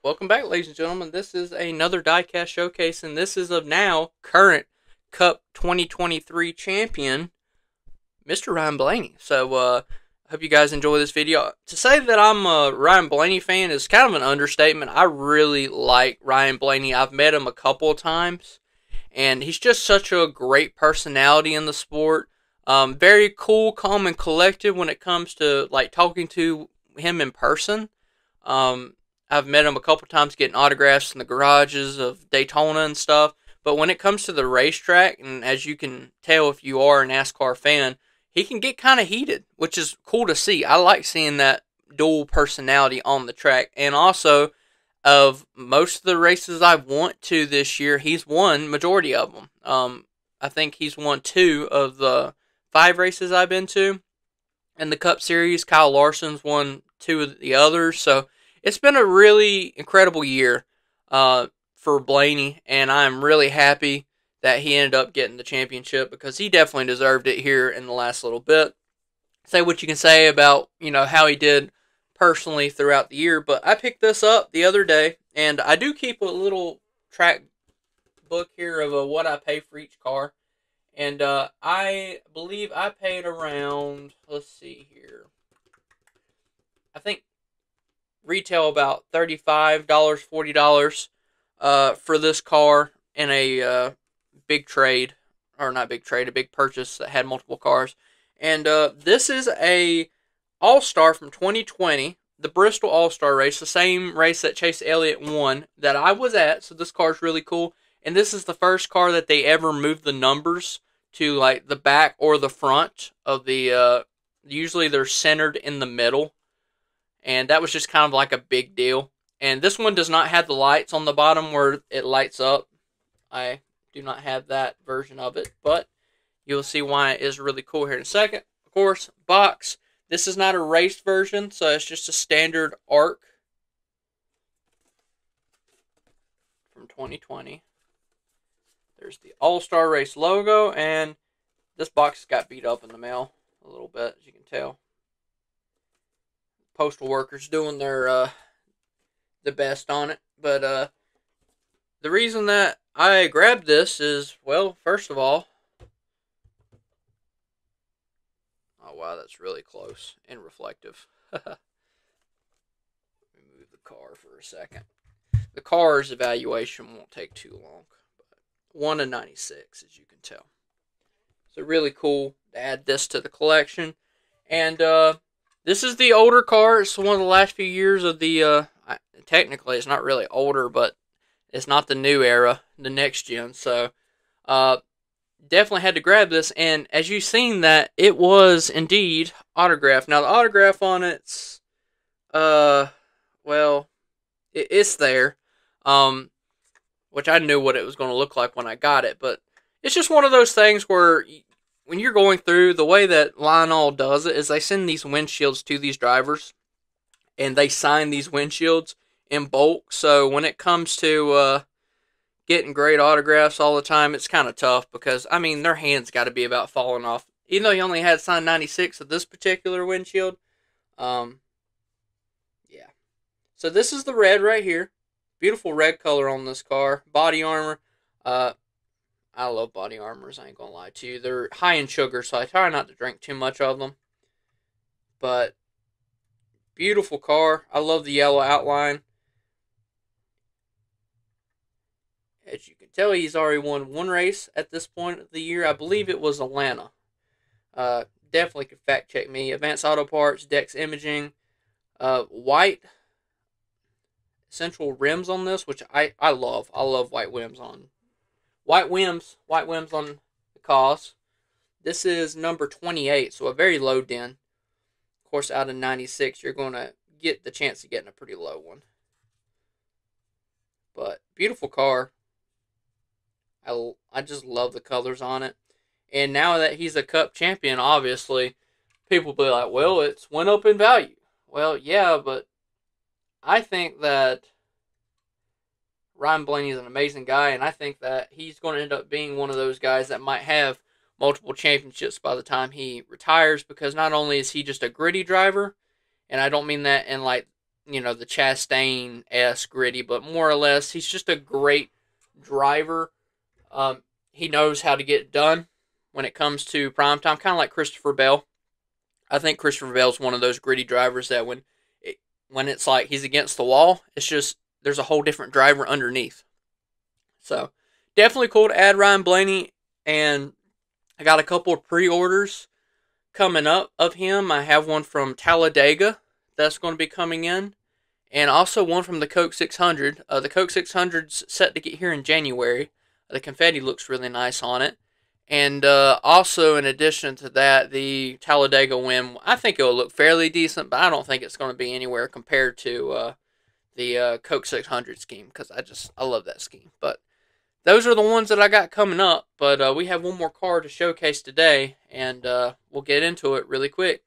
Welcome back, ladies and gentlemen. This is another Diecast showcase, and this is of now current Cup 2023 champion, Mr. Ryan Blaney. I hope you guys enjoy this video. To say that I'm a Ryan Blaney fan is kind of an understatement. I really like Ryan Blaney. I've met him a couple of times, and he's just such a great personality in the sport. Very cool, calm, and collected when it comes to like talking to him in person. Um, I've met him a couple times getting autographs in the garages of Daytona and stuff. But when it comes to the racetrack, and as you can tell if you are a NASCAR fan, he can get kind of heated, which is cool to see. I like seeing that dual personality on the track. And also, of most of the races I've went to this year, he's won majority of them. I think he's won 2 of the 5 races I've been to in the Cup Series. Kyle Larson's won 2 of the others. So it's been a really incredible year for Blaney, and I'm really happy that he ended up getting the championship because he definitely deserved it here in the last little bit. Say what you can say about, how he did personally throughout the year, but I picked this up the other day, and I do keep a little track book here of what I pay for each car. And I believe I paid around, let's see here, I think retail about $35, $40 for this car in a big trade, or not big trade, a big purchase that had multiple cars. And this is a All-Star from 2020, the Bristol All-Star race, the same race that Chase Elliott won that I was at, so this car is really cool. And this is the first car that they ever moved the numbers to like the back or the front of the, usually they're centered in the middle. And that was just kind of like a big deal. And this one does not have the lights on the bottom where it lights up. I do not have that version of it, but you'll see why it is really cool here in a second. Of course, box. This is not a race version, so it's just a standard ARC from 2020. There's the All-Star Race logo, and this box got beat up in the mail a little bit, as you can tell. Postal workers doing their the best on it. But the reason that I grabbed this is, well, first of all, oh wow, that's really close and reflective. Let me move the car for a second. The car's evaluation won't take too long, but 1 in 96, as you can tell. So really cool to add this to the collection. And this is the older car. It's one of the last few years of the, technically it's not really older, but it's not the new era, the next gen. So definitely had to grab this. And as you've seen that, it was indeed autographed. Now the autograph on it's, well, it's there. Which I knew what it was going to look like when I got it. But it's just one of those things where when you're going through, the way that Lionel does it is they send these windshields to these drivers, and they sign these windshields in bulk. So when it comes to getting great autographs all the time, it's kind of tough because, I mean, their hands got to be about falling off. Even though he only had signed 96 of this particular windshield. Yeah. So this is the red right here. Beautiful red color on this car. Body armor. I love body armors, I ain't gonna lie to you. They're high in sugar, so I try not to drink too much of them. But beautiful car. I love the yellow outline. As you can tell, he's already won 1 race at this point of the year. I believe it was Atlanta. Definitely could fact check me. Advanced Auto Parts, Dex Imaging, white central rims on this, which I love. I love white rims on the cars. This is number 28, so a very low dent. Of course, out of 96, you're going to get the chance of getting a pretty low one. But beautiful car. I just love the colors on it. And now that he's a Cup champion, obviously, people will be like, well, it's went up in value. Well, yeah, but I think that Ryan Blaney is an amazing guy, and I think that he's going to end up being one of those guys that might have multiple championships by the time he retires, because not only is he just a gritty driver, and I don't mean that in like, the Chastain-esque gritty, but more or less, he's just a great driver. He knows how to get it done when it comes to prime time, kind of like Christopher Bell. I think Christopher Bell's one of those gritty drivers that when it's like he's against the wall, it's just there's a whole different driver underneath. So definitely cool to add Ryan Blaney, and I got a couple of pre-orders coming up of him. I have one from Talladega that's going to be coming in, and also one from the Coke 600. The Coke 600's set to get here in January. The confetti looks really nice on it. And also, in addition to that, the Talladega win, I think it will look fairly decent, but I don't think it's going to be anywhere compared to the Coke 600 scheme, because I love that scheme. But those are the ones that I got coming up, but we have one more car to showcase today, and we'll get into it really quick.